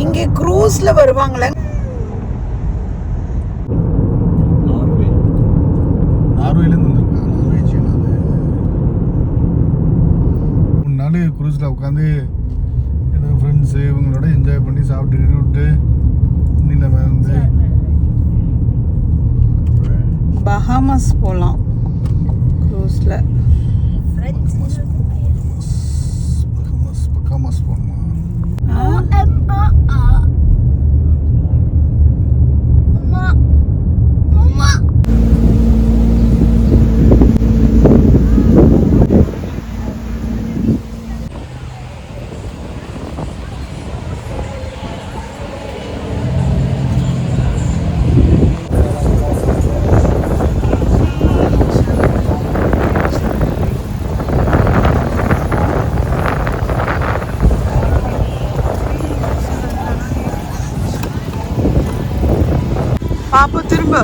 இங்கே க்ரூஸ்ல வருவாங்களே. நார்வேலேருந்து வந்திருக்காங்க. நார்வேஜியன் அது 3 நாள் க்ரூஸில் உட்காந்து என்னோட ஃப்ரெண்ட்ஸு இவங்களோட என்ஜாய் பண்ணி சாப்பிட்டு விட்டு நம்ம வந்து பஹாமஸ் போகலாம் க்ரூஸில். பஹாமஸ் போகணுமா? பாப்பா திரும்ப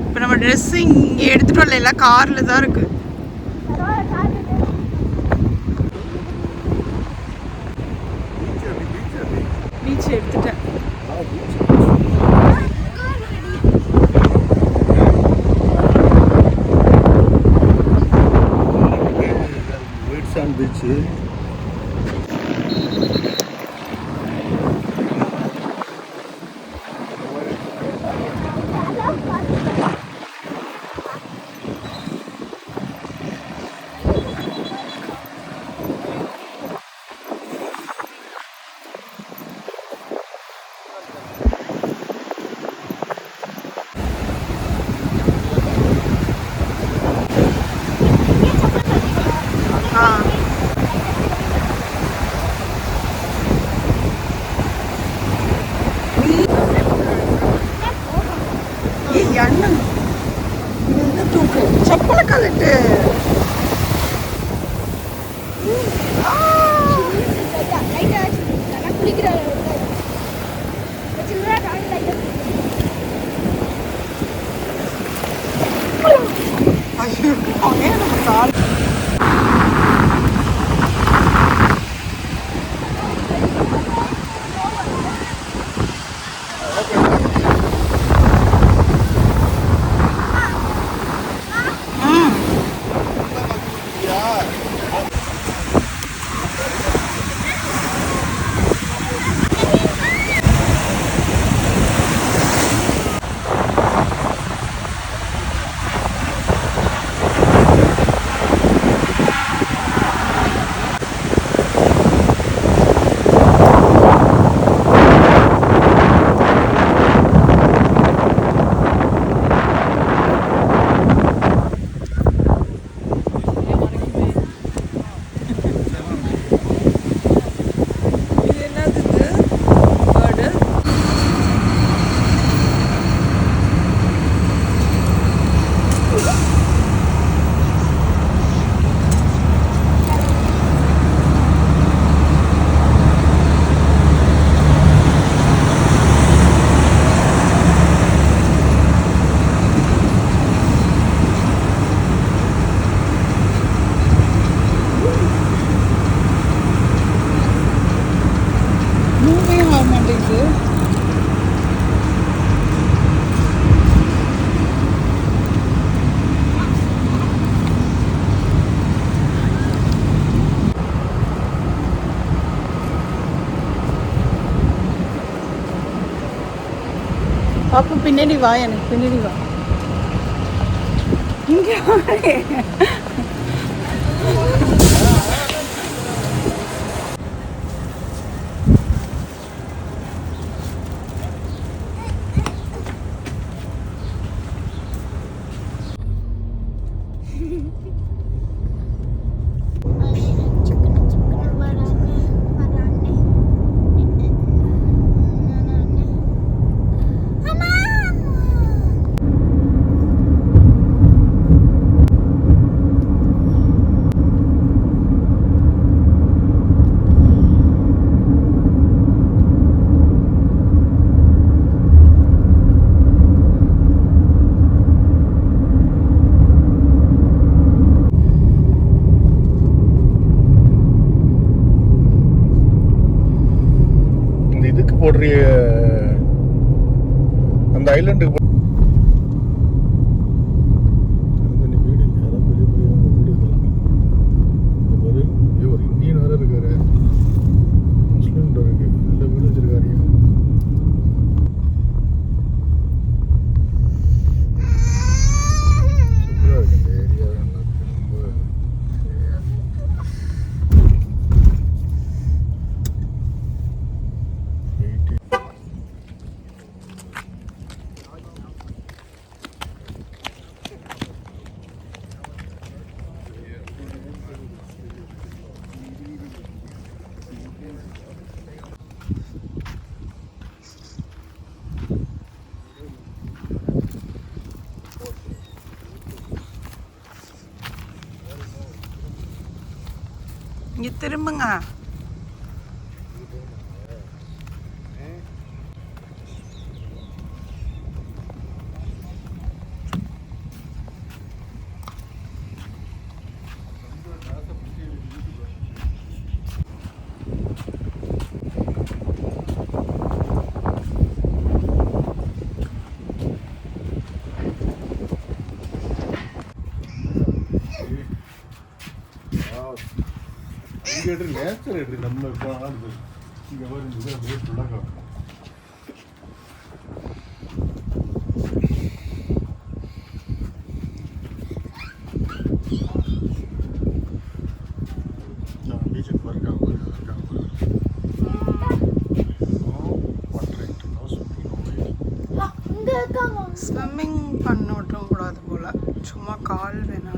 இப்போ நம்ம ட்ரெஸ் இங்கே எடுத்துட்டு வரல, எல்லாம் காரில் தான் இருக்கு. பீச் எடுத்துட்டேன். பீச்சு அண்ணன் தூக்கு செப்பல கலட்டு. ஐயோ நம்ம கால் பாப்பா பின்னாடி வா, எனக்கு பின்னாடி வா. இங்கே போடுறிய அந்த ஐலண்டுக்கு வீடு அதான் பெரிய பெரிய வீடு இதெல்லாம். இந்த பாரு ஒரு இந்தியன் வேற இருக்காரு, முஸ்லீம் இருக்கு, நல்ல வீடு வச்சிருக்காரு. சூப்பராக இருக்கு இந்த ஏரியா. ரொம்ப இங்க திரும்புங்க. நேச்சர் எப்படி நம்ம இப்போ இங்கே வரும் அப்படியே ஃபுல்லாக பீச்சுக்கு போயிருக்காங்க. ஸ்விம்மிங் பண்ண விட்டும் கூடாது போல, சும்மா கால் வேணா.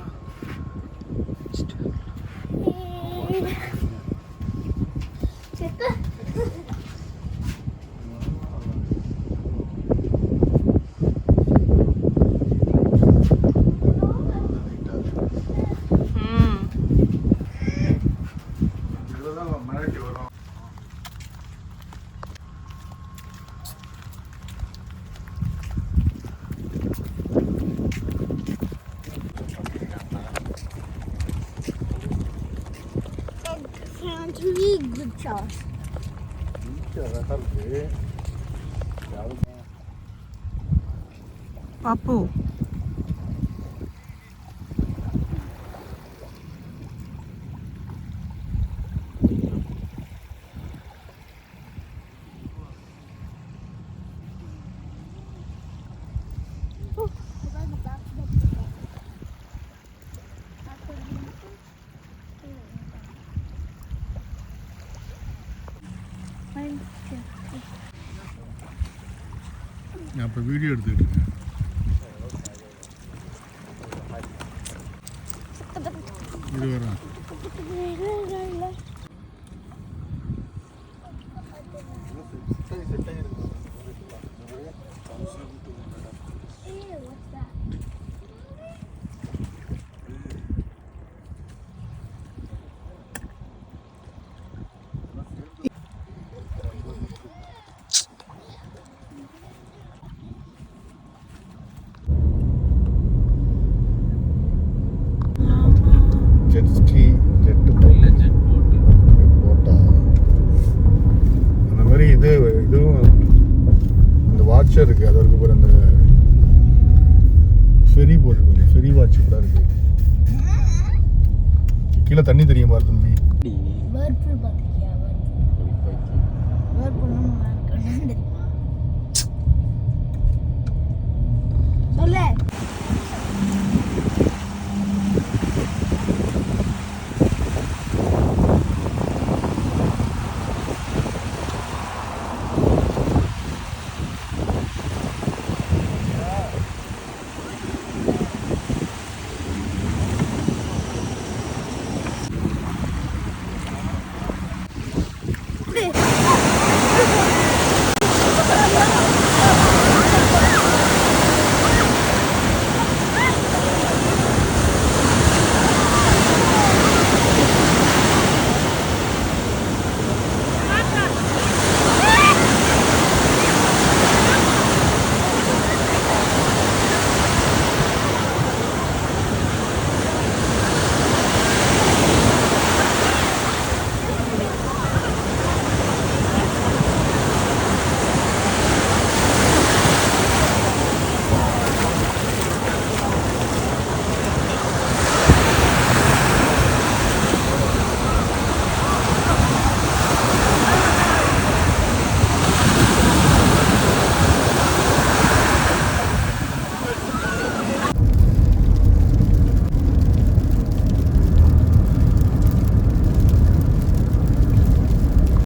மழைக்கு வரும். பாப்பு நான் இப்போ வீடியோ எடுத்துக்கிட்டு இருக்கேன். இது வரேன். அந்த மாதிரி இதுவும் அந்த வாட்சர் இருக்கு. அது இருக்கு பாரு, அந்த ஃபெரி போட் பாரு, ஃபெரி வாட்ச் கூட இருக்கு. கீழே தண்ணி தெரியும் பாரு தம்பி.